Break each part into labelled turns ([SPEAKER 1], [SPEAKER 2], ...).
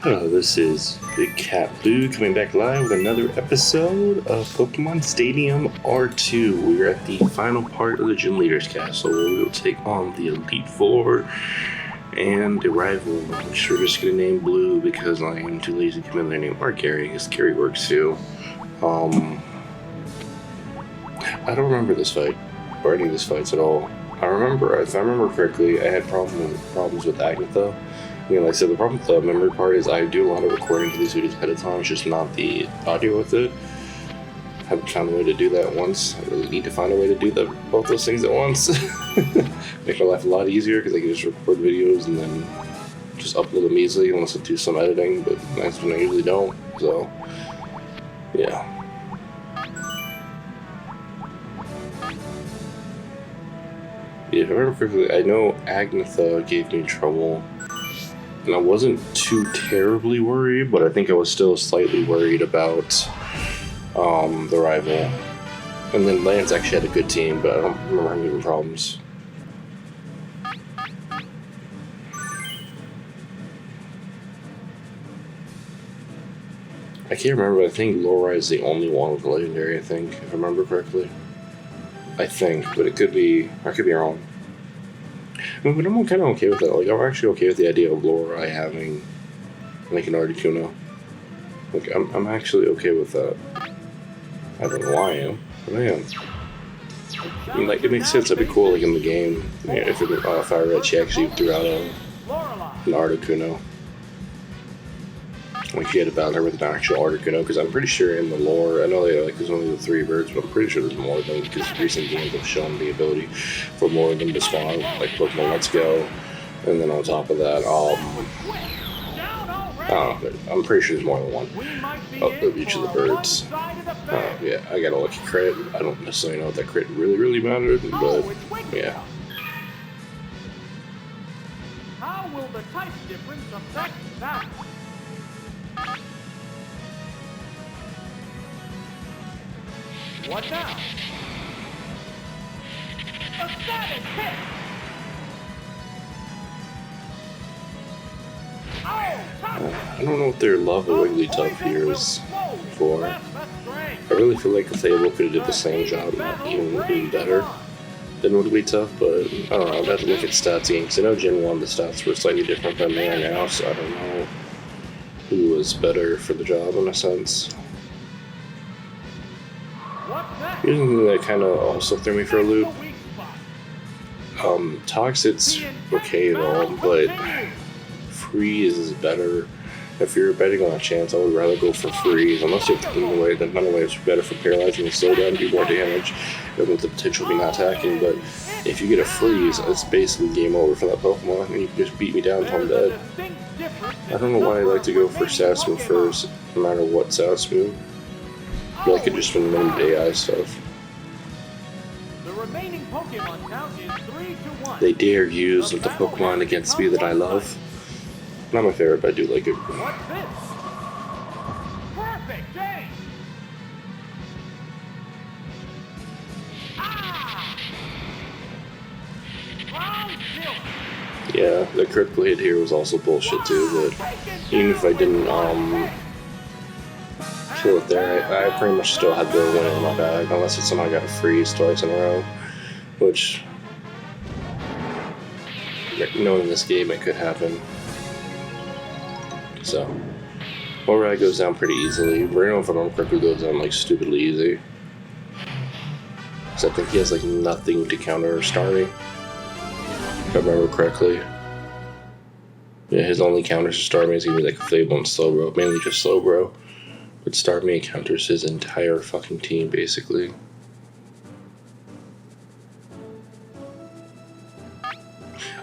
[SPEAKER 1] Hello, this is Big Cat Blue coming back live with another episode of Pokemon Stadium R2. We're at the final part of the Gym Leaders Castle where we will take on the Elite Four and a rival, which we're just going to name Blue because I am too lazy to come in there and name or Gary, because Gary works too. I don't remember this fight, or any of these fights at all. If I remember correctly, I had problems with Agatha. Like I said, the problem with the memory part is I do a lot of recording for these videos ahead of time, it's just not the audio with it. I haven't found a way to do that once. I really need to find a way to do both those things at once. Make my life a lot easier because I can just record videos and then just upload them easily unless I do some editing, but that's when I usually don't, so yeah. Yeah, if I remember correctly, I know Agatha gave me trouble. And I wasn't too terribly worried, but I think I was still slightly worried about the rival. And then Lance actually had a good team, but I don't remember having any problems. I can't remember, but I think Laura is the only one with a legendary, I think, if I remember correctly. I think, but it could be, I could be wrong. But I'm kind of okay with that. Like, I'm actually okay with the idea of Laura having, like, an Articuno. Like, I'm actually okay with that. I don't know why I am, but I am. I mean, like, it makes sense. That'd be cool, like, in the game. You know, if Fire Red, she actually threw out an Articuno. Like, she had to battle her with an actual Articuno, because I'm pretty sure in the lore, I know there's only the 3 birds, but I'm pretty sure there's more of them, because recent games have shown the ability for more of them to spawn, like Pokemon Let's Go, and then on top of that, I don't know, but I'm pretty sure there's more than one of each of the birds. Yeah, I got a lucky crit. I don't necessarily know if that crit really mattered, but yeah.
[SPEAKER 2] How will the type difference affect that? What now? A savage hit!
[SPEAKER 1] I don't know what their love of Wigglytuff here is for. I really feel like if they could have did the same job, not even better than Wigglytuff, but I don't know, I'd have to look at stats again, because I know Gen 1 the stats were slightly different than they are now, so I don't know who was better for the job in a sense. Here's something that kind of also threw me for a loop. Toxic's okay and all, but Freeze is better. If you're betting on a chance, I would rather go for Freeze. Unless you have Clean Away, then Clean Away is better for paralyzing and slow down, do more damage, and with the potential of me not attacking. But if you get a Freeze, it's basically game over for that Pokemon, and you can just beat me down until I'm dead. I don't know why I like to go for Sass move first, no matter what Sass move. I feel like it just been limited AI stuff.
[SPEAKER 2] The remaining Pokemon count is 3-1.
[SPEAKER 1] They dare use the Pokemon against me that I love. Not my favorite, but I do like it.
[SPEAKER 2] What's this? Perfect game!
[SPEAKER 1] Yeah, the critical hit here was also bullshit too, but even if I didn't kill it there, I pretty much still had the win in my bag, unless it's somehow I got a freeze twice in a row, which, knowing this game, it could happen. So, Ori goes down pretty easily. Reno, if I remember correctly, goes down like stupidly easy. Because I think he has like nothing to counter Starmie, if I remember correctly. Yeah, his only counters to Starmie is gonna be like Fable and Slowbro, mainly just Slowbro. But Starmie counters his entire fucking team, basically.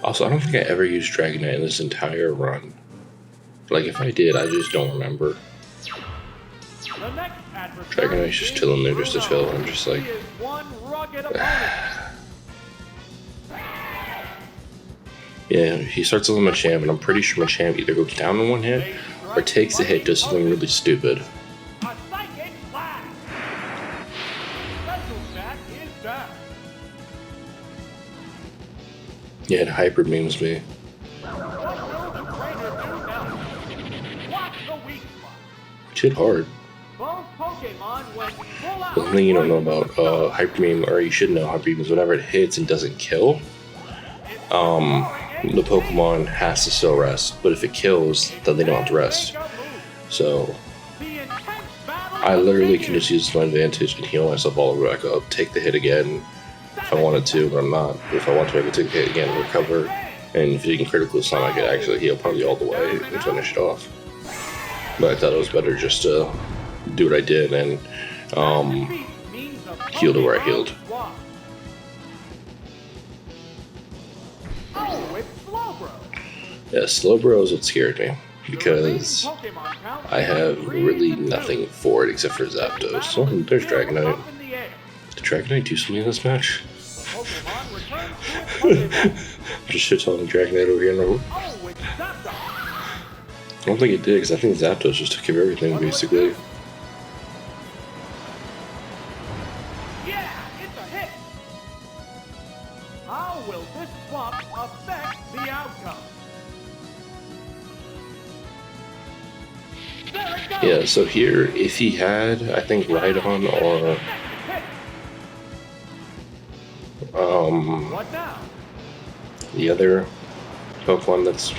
[SPEAKER 1] Also, I don't think I ever used Dragonite in this entire run. Like, if I did, I just don't remember. Dragonite's just chilling there just to chill, and I'm just like... Yeah, he starts with Machamp, and I'm pretty sure Machamp either goes down in one hit, or takes a hit, does something really stupid. Yeah, it hyper beams me.
[SPEAKER 2] weak spot.
[SPEAKER 1] Which hit hard.
[SPEAKER 2] Both Pokemon went full out.
[SPEAKER 1] The thing you don't know about Hyper Beam, or you should know Hyper Beam, is whenever it hits and doesn't kill, the Pokemon has to still rest. But if it kills, then they don't have to rest. So I literally can just use my advantage and heal myself all the way back up, take the hit again if I wanted to, but I'm not. If I want to, I could take the hit again, recover, and if you can critical slam, I could actually heal probably all the way and finish it off. But I thought it was better just to do what I did and heal to where I healed. Yeah, Slowbro is what scared me, because I have really nothing for it except for Zapdos. Oh, there's Dragonite. Did Dragonite do something in this match? Just shit-talking Dragonite over here. No. I don't think it did, because I think Zapdos just took care of everything, basically.
[SPEAKER 2] Yeah, it's a hit. How will this swap affect the outcome? There it goes.
[SPEAKER 1] Yeah, so here, if he had, I think, Rhydon or
[SPEAKER 2] What now?
[SPEAKER 1] the other Pokemon that's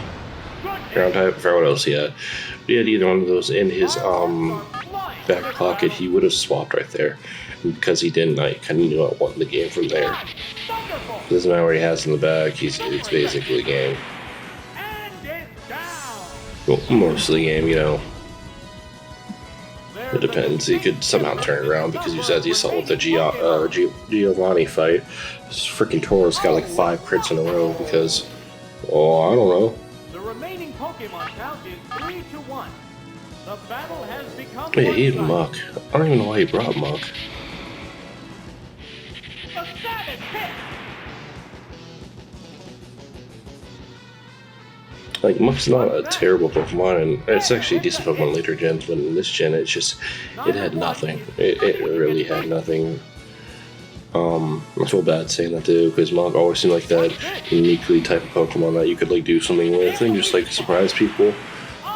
[SPEAKER 1] ground type, I forgot what else he had. If he had either one of those in his back pocket, he would have swapped right there. And because he didn't, I kind of knew I won the game from there. It doesn't matter what he has in the back, it's basically game.
[SPEAKER 2] And it's down.
[SPEAKER 1] Well, most of the game, you know. It depends. He could somehow turn it around, because as you saw with the Giovanni fight, this freaking Taurus got like 5 crits in a row because, oh, I don't know.
[SPEAKER 2] The remaining Pokemon count is 3-1. The battle has become.
[SPEAKER 1] Wait, he had Muck. I don't even know why he brought Muck.
[SPEAKER 2] A savage hit.
[SPEAKER 1] Like, Muck's not a terrible Pokemon, and it's actually a decent Pokemon later gens, but in this gen, it's just, it had nothing. It really had nothing. I feel bad saying that too, because Muck always seemed like that uniquely type of Pokemon that you could like do something with and just like surprise people.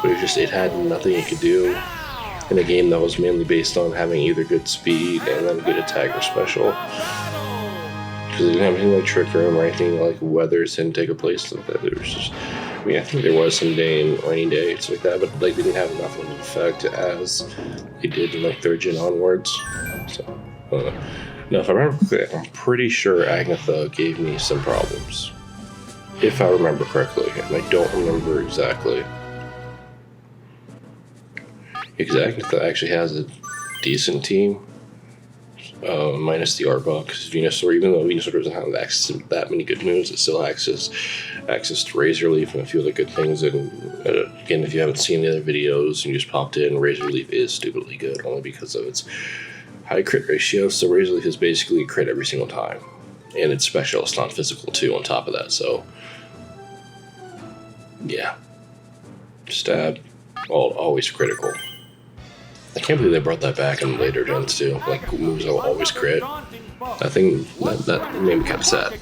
[SPEAKER 1] But it had nothing it could do in a game that was mainly based on having either good speed and then good attack or special. Because it didn't have anything like Trick Room or anything like Weathers didn't take a place like that. It was just, I mean, I think there was some day in Rainy Day, it's like that, but like they didn't have enough of an effect as they did in like 3rd gen onwards. So, now, if I remember correctly, I'm pretty sure Agnetha gave me some problems. If I remember correctly, and I don't remember exactly. Because Agnetha actually has a decent team, minus the Arbok. Because Venusaur, even though Venusaur doesn't have access to that many good moves, it still has access to Razor Leaf and a few other good things. And again, if you haven't seen the other videos and you just popped in, Razor Leaf is stupidly good, only because of its high crit ratio. So Razor Leaf is basically a crit every single time. And it's special, it's not physical too on top of that, so yeah. Stab, always critical. I can't believe they brought that back in later gens too. Like moves that will always crit. I think that made me kind of sad.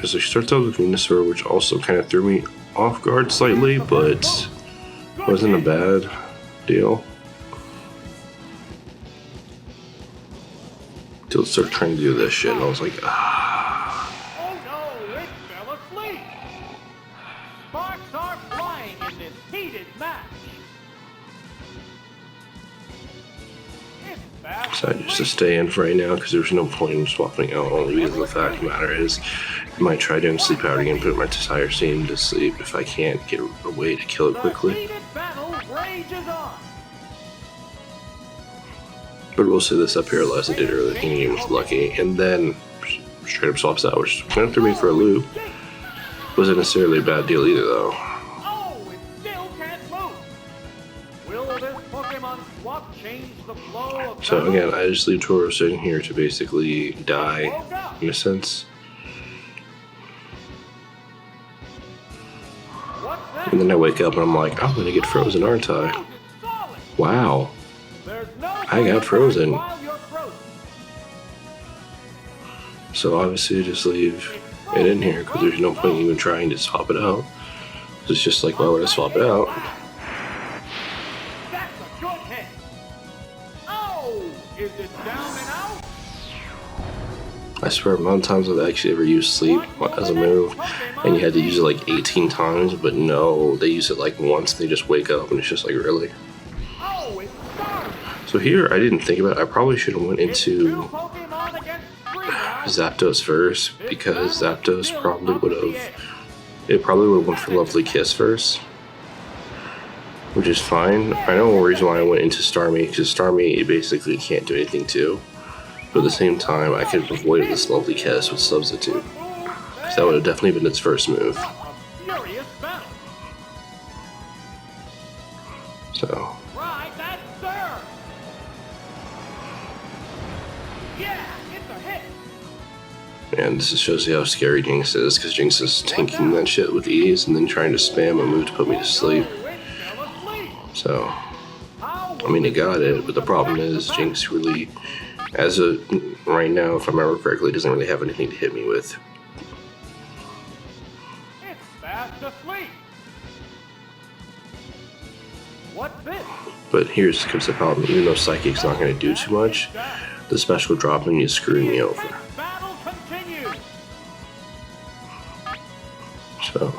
[SPEAKER 1] So she starts out with Venusaur, which also kind of threw me off guard slightly, but wasn't a bad deal. Till it started trying to do this shit, and I was like, ah.
[SPEAKER 2] Oh no, it fell asleep. Sparks are flying in this heated match. It's
[SPEAKER 1] Decided just to stay in for right now because there's no point in swapping out, only because the fact of the matter is I might try doing sleep out again, put my entire team to sleep if I can't get a way to kill it quickly. But we'll say this up here, as I did earlier, the game was lucky, and then straight up swaps out, which went through me for a loop. Wasn't necessarily a bad deal either, though.
[SPEAKER 2] Oh, it still can't move. Will this Pokemon swap change the flow of
[SPEAKER 1] So again, I just leave Toro sitting here to basically die, in a sense. And then I wake up and I'm like, I'm gonna get frozen, aren't I? Wow. I got frozen. So obviously just leave it in here because there's no point even trying to swap it out. It's just like, why would I swap it out?
[SPEAKER 2] That's a good hit. Oh, is it down and out?
[SPEAKER 1] I swear, the amount of times I've actually ever used sleep as a move, and you had to use it like 18 times, but no, they use it like once, they just wake up, and it's just like, really?
[SPEAKER 2] Oh, it's started.
[SPEAKER 1] So here, I didn't think about it. I probably should have went into
[SPEAKER 2] Pokemon against 3 now.
[SPEAKER 1] Zapdos first, because Zapdos probably would have, it probably would have went for Lovely Kiss first, which is fine. I know one reason why I went into Starmie, because Starmie basically can't do anything too. But at the same time, I could have avoided this Lovely Kiss with Substitute, because that would have definitely been its first move.
[SPEAKER 2] A furious battle.
[SPEAKER 1] So,
[SPEAKER 2] Right, that's third. Yeah, it's a hit.
[SPEAKER 1] and this just shows you how scary Jinx is, because Jinx is tanking that shit with ease and then trying to spam a move to put me to sleep.
[SPEAKER 2] Oh, it fell asleep.
[SPEAKER 1] So,
[SPEAKER 2] How
[SPEAKER 1] I mean, it got it, but the problem is Jinx really, as of right now, if I remember correctly, doesn't really have anything to hit me with.
[SPEAKER 2] It's fast asleep. What's this?
[SPEAKER 1] But here's comes the problem. Even though Psychic's not going to do too much, the special drop on you is screwing me over.
[SPEAKER 2] Battle continues.
[SPEAKER 1] So,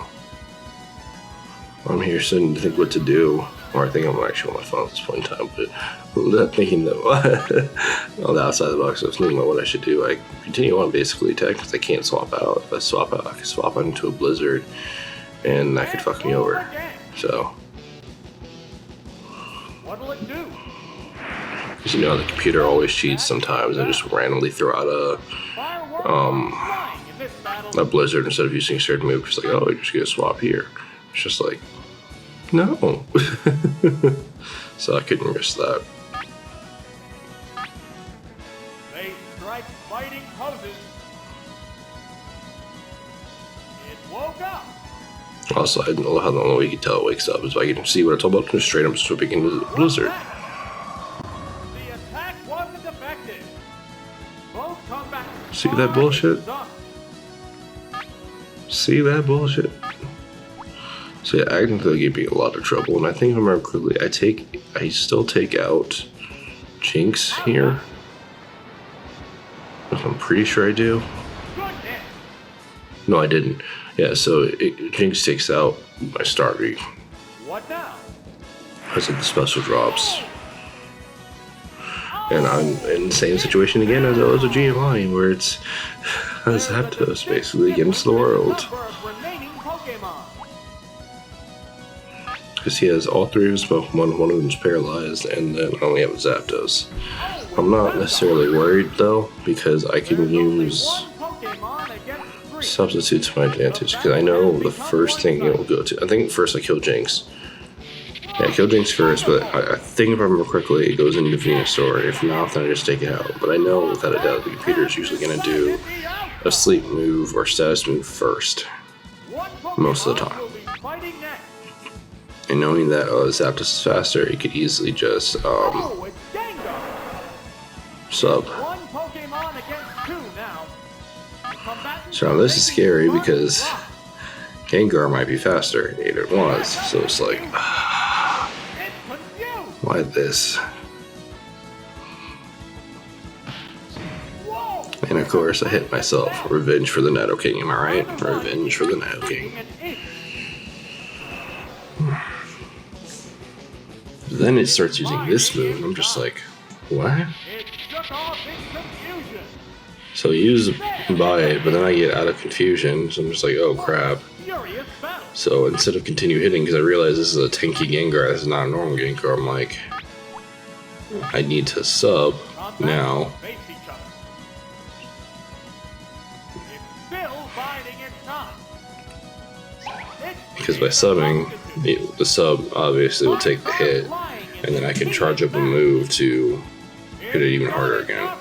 [SPEAKER 1] I'm here sitting to think what to do. Or I think I'm actually on my phone at this point in time, but thinking that on the outside of the box, I was thinking about what I should do. I continue on basically attack because I can't swap out. If I swap out, I can swap out into a Blizzard, and that could fuck me over. So,
[SPEAKER 2] What'll it do?
[SPEAKER 1] because you know the computer always cheats sometimes. I just randomly throw out
[SPEAKER 2] Fireworks flying in this battle.
[SPEAKER 1] a Blizzard instead of using a certain move. It's like, oh, you're just gonna swap here. It's just like, no. So I couldn't risk that.
[SPEAKER 2] They strike fighting poses. It woke up.
[SPEAKER 1] Also, I don't know how the only way you can tell it wakes up is I can see what I told about, just straight up swipping into the Blizzard.
[SPEAKER 2] The attack wasn't effective. Both combatants.
[SPEAKER 1] See that bullshit? See that bullshit? So yeah, I think they'll give me a lot of trouble, and I think if I remember correctly, I still take out Jinx here. I'm pretty sure I do.
[SPEAKER 2] Goodness.
[SPEAKER 1] No, I didn't. Yeah, so Jinx takes out my Starmie
[SPEAKER 2] What now?
[SPEAKER 1] because of the special drops. And I'm in the same situation again as I was with GMI, where it's Zapdos basically against the world.
[SPEAKER 2] Number of remaining Pokemon.
[SPEAKER 1] Because he has all three of his Pokemon, one of them's paralyzed, and then I only have Zapdos. I'm not necessarily worried though, because I can use
[SPEAKER 2] One Pokemon against 3.
[SPEAKER 1] Substitute to my advantage, because I know the first thing it will go to. I think first I kill Jinx. Yeah, I kill Jinx first, but I think if I remember correctly, it goes into Venusaur. If not, then I just take it out. But I know without a doubt the computer is usually going to do a sleep move or status move first, most of the time.
[SPEAKER 2] Will be fighting next.
[SPEAKER 1] And knowing that Zapdos is faster, it could easily just
[SPEAKER 2] Oh, it's Gengar.
[SPEAKER 1] sub.
[SPEAKER 2] One Pokemon against 2 now. Combatants
[SPEAKER 1] So now this is scary
[SPEAKER 2] making
[SPEAKER 1] because
[SPEAKER 2] one
[SPEAKER 1] Gengar might be faster, and it was. So it's like,
[SPEAKER 2] drop. It's confused.
[SPEAKER 1] why this?
[SPEAKER 2] Whoa.
[SPEAKER 1] And of course, I hit myself. Revenge for the Nidoking, am I right? Revenge for the Nidoking.
[SPEAKER 2] An inch.
[SPEAKER 1] Then it starts using this move, and I'm just like, what?
[SPEAKER 2] It shook off in confusion.
[SPEAKER 1] So I use buy it, but then I get out of confusion, so I'm just like, oh crap.
[SPEAKER 2] Furious battle.
[SPEAKER 1] So instead of continue hitting, because I realize this is a tanky Gengar, this is not a normal Gengar, I'm like, I need to sub now.
[SPEAKER 2] Face each other. It's still biding its time.
[SPEAKER 1] Because by subbing, the sub obviously will take the hit, and then I can charge up a move to hit it even harder again.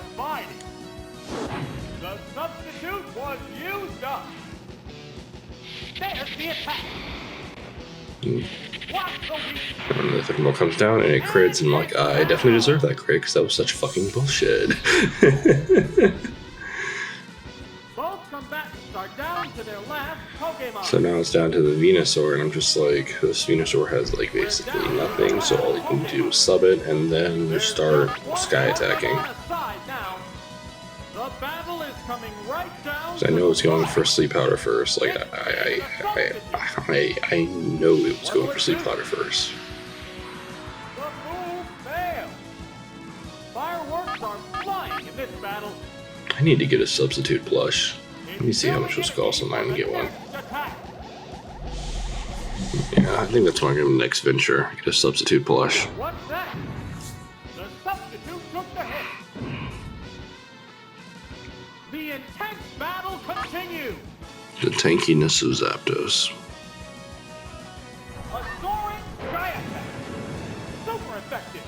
[SPEAKER 2] The substitute was used up. There's the attack. Watch the weak.
[SPEAKER 1] And the second ball comes down and it crits, and I'm like, I definitely deserve that crit because that was such fucking bullshit.
[SPEAKER 2] Both combatants are down to their last Pokemon.
[SPEAKER 1] So now it's down to the Venusaur, and I'm just like, this Venusaur has like basically nothing, so all you can do is sub it and then start sky attacking.
[SPEAKER 2] The battle is coming right down.
[SPEAKER 1] So I know it's going for Sleep Powder first. Like I know it was going for Sleep Powder first.
[SPEAKER 2] The move failed. Fireworks are flying in this battle.
[SPEAKER 1] I need to get a substitute plush. Let me see how much this costs online to get one. Yeah, I think that's why I'm going to next venture. Get a substitute plush.
[SPEAKER 2] What's that? The substitute took the hit. The intense battle continues.
[SPEAKER 1] The tankiness of Zapdos.
[SPEAKER 2] A soaring sky attack. Super effective.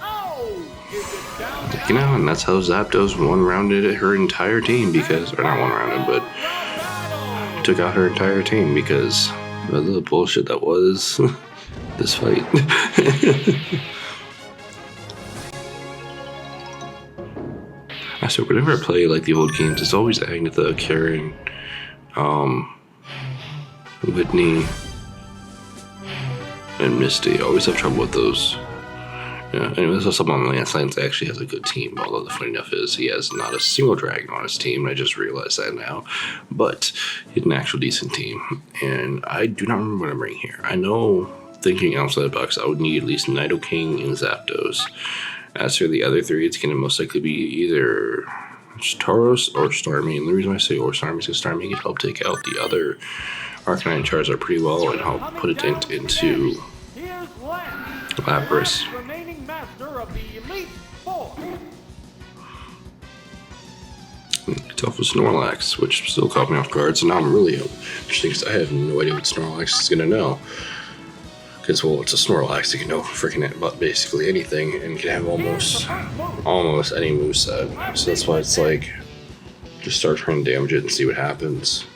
[SPEAKER 2] Oh, is it down now?
[SPEAKER 1] You know, and that's how Zapdos one-rounded her entire team because, or not one-rounded, but took out her entire team because of the bullshit that was this fight. So whenever I play like the old games, it's always Agatha, Karen, Whitney, and Misty. I always have trouble with those. Yeah, and there's also someone on Lance actually has a good team, although the funny enough is he has not a single dragon on his team. I just realized that now. But he has an actual decent team. And I do not remember what I'm bringing here. I know, thinking outside the box, I would need at least Nidoking and Zapdos. As for the other three, it's going to most likely be either Tauros or Starmie. And the reason I say or Starmie is because Starmie can help take out the other Arcanine Charizard pretty well and help put it into Lapras. Tough with Snorlax, which still caught me off guard. So now I'm really interesting because I have no idea what Snorlax is going to know. Because, well, it's a Snorlax, it can know freaking about basically anything and can have almost any moveset. So that's why it's like, just start trying to damage it and see what happens.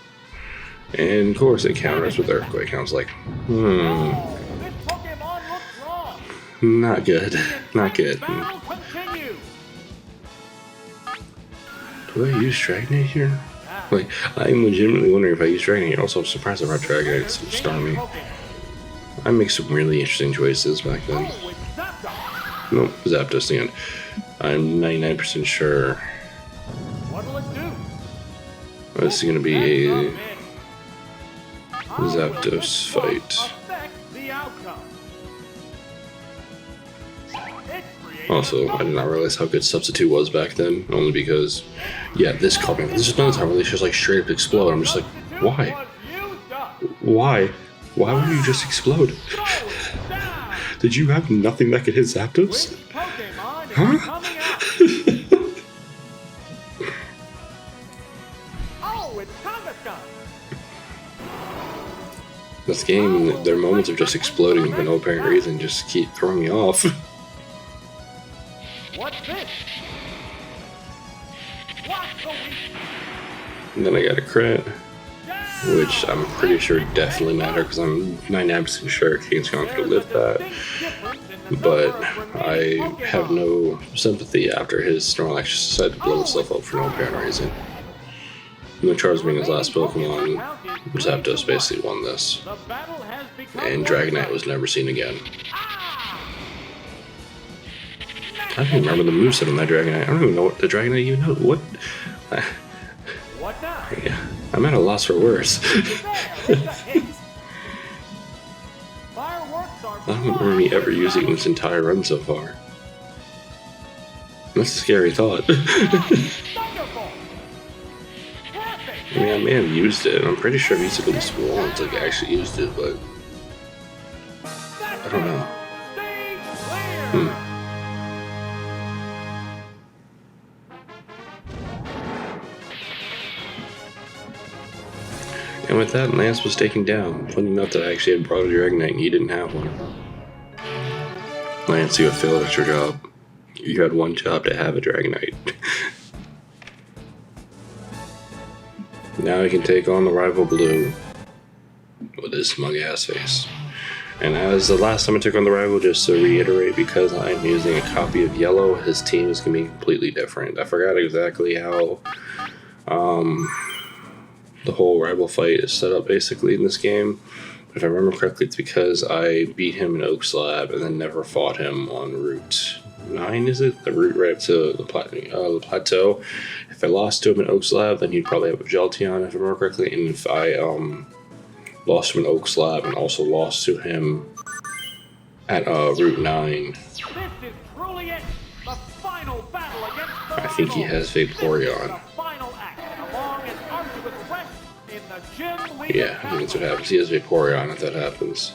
[SPEAKER 1] And of course it counters with Earthquake. I was like, not good, not good. Do I use Dragonite here? Like, I'm legitimately wondering if I use Dragonite. Also, I'm surprised I brought Dragonite instead of Starmie. I make some really interesting choices back then. Nope, Zapdos again. I'm 99% sure this is going to be a Zapdos fight. Also, I did not realize how good Substitute was back then, only because, yeah, this caught me. This is another time where they just like straight up explode. I'm just like, why? Why? Why would you just explode? Did you have nothing that could hit Zapdos? Huh? This game, their moments of just exploding for no apparent reason just keep throwing me off. And then I got a crit, which I'm pretty sure definitely matter because I'm 99% sure King's going to live that. But I have no sympathy after his Snorlax just decided to blow itself up for no apparent reason. And the Charizard being his last Pokemon, Zapdos basically won this. And Dragonite was never seen again. I don't even remember the moveset on that Dragonite. I don't even know what the Dragonite even knows. What? Yeah, I'm at a loss for words. I don't remember me ever using this entire run so far. That's a scary thought. I mean, I may have used it, and I'm pretty sure I've used it at least once, like I actually used it, but I don't know. And with that, Lance was taken down, pointing out that I actually had brought a Dragonite and he didn't have one. Lance, you have failed at your job. You had one job to have a Dragonite. Now he can take on the rival Blue with his smug ass face. And as the last time I took on the rival, just to reiterate, because I'm using a copy of Yellow, his team is going to be completely different. I forgot exactly how the whole rival fight is set up basically in this game. If I remember correctly, it's because I beat him in Oak Slab and then never fought him on Route 9, is it? The route right up to the plateau. If I lost to him in Oak Slab, then he'd probably have a Jolteon, if I remember correctly. And if I lost to him in Oak Slab and also lost to him at Route 9,
[SPEAKER 2] This is truly it. The final battle against the
[SPEAKER 1] I think he has Vaporeon.
[SPEAKER 2] The final act, along an arduous quest in the gym leader
[SPEAKER 1] Yeah, I think that's what happens. He has Vaporeon if that happens.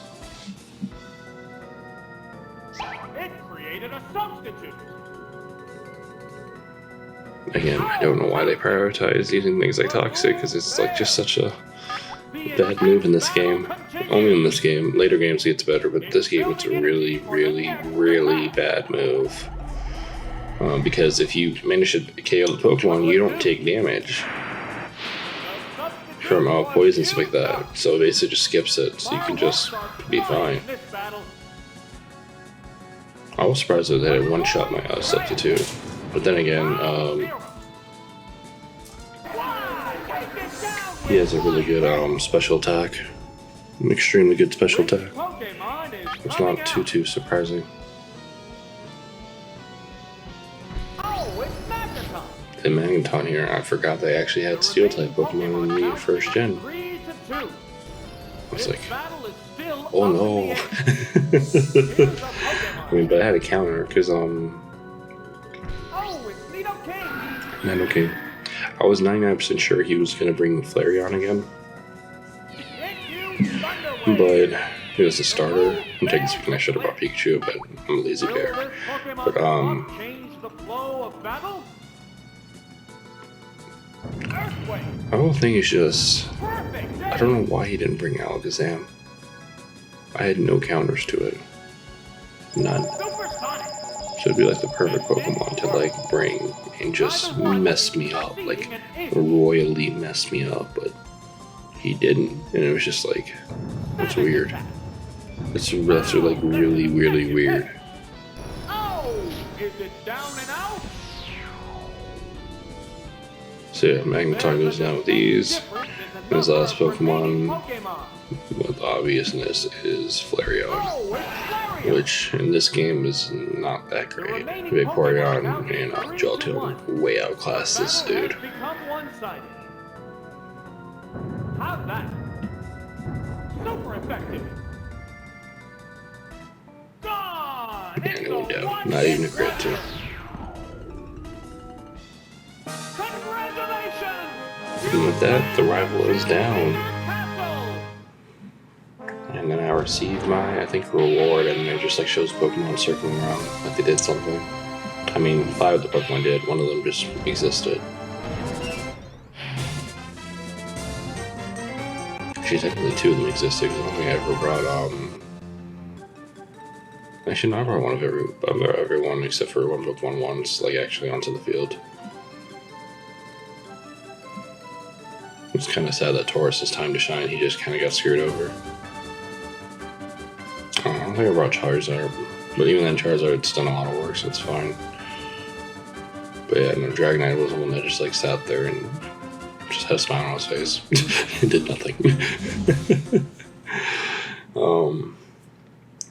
[SPEAKER 2] It created a substitute.
[SPEAKER 1] Again, I don't know why they prioritize using things like Toxic, because it's like just such a bad move in this game. Only in this game. Later games it gets better, but this game it's a really, really, really bad move. Because if you manage to KO the Pokemon, you don't take damage from poison and stuff like that. So it basically just skips it, so you can just be fine. I was surprised that it one-shot my substitute. But then again, he has a really good special attack. An extremely good special attack. It's not too surprising. The Magneton here, I forgot they actually had Steel-type Pokemon in the first gen. I was like, oh no. I mean, but I had a counter, because, Nidoking. I was 99% sure he was going to bring Flareon again. But it was a starter. I'm taking speaking, I should have brought Pikachu, but I'm a lazy bear. But, my whole thing is just, I don't know why he didn't bring Alakazam. I had no counters to it. None. So it'd be like the perfect Pokemon to like bring and just mess me up, like royally mess me up, but he didn't, and it was just like, that's weird. That's like really, really weird. So yeah, Magneton goes down with these. And his last Pokemon, with obviousness, is Flareon, which in this game is not that great. Vaporeon and Jolteon way outclass this dude.
[SPEAKER 2] How's that? Super effective. Gone.
[SPEAKER 1] And it went down. Not even a crit too. And with that, the rival is down. And then I receive my, I think, reward, and it just like shows Pokemon circling around like they did something. I mean, 5 of the Pokemon did, one of them just existed. Actually, technically 2 of them existed, because I don't think I ever brought, actually, no, I brought one of everyone except for one Pokemon once, like, actually onto the field. It's kind of sad that Taurus' time to shine, he just kind of got screwed over. I don't think I brought Charizard, but even then Charizard's done a lot of work, so it's fine. But yeah, no, Dragonite was the one that just like sat there and just had a smile on his face. It did nothing.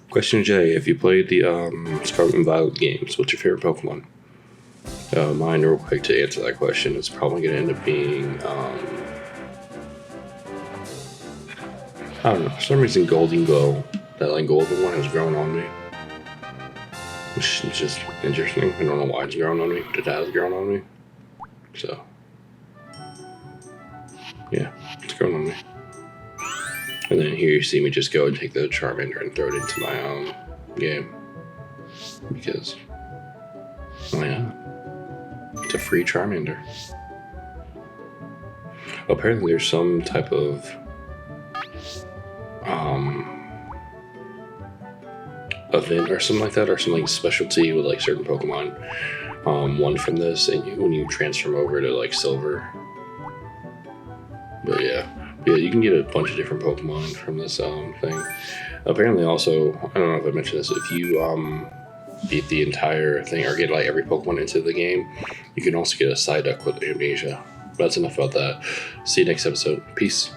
[SPEAKER 1] Question J, if you played the Scarlet and Violet games, what's your favorite Pokemon? Mine, real quick, to answer that question, it's probably going to end up being, I don't know, for some reason Golden Glow, that like golden one has grown on me. Which is just interesting. I don't know why it's grown on me, but it has grown on me. So, yeah, it's grown on me. And then here you see me just go and take the Charmander and throw it into my game. Because, oh yeah, it's a free Charmander. Apparently there's some type of event or something like that, or some like specialty with like certain Pokemon. One from this, and when you transform over to like Silver. But yeah, you can get a bunch of different Pokemon from this thing. Apparently, also, I don't know if I mentioned this, if you beat the entire thing or get like every Pokemon into the game, you can also get a Psyduck with Amnesia. that's enough about that. See you next episode. Peace.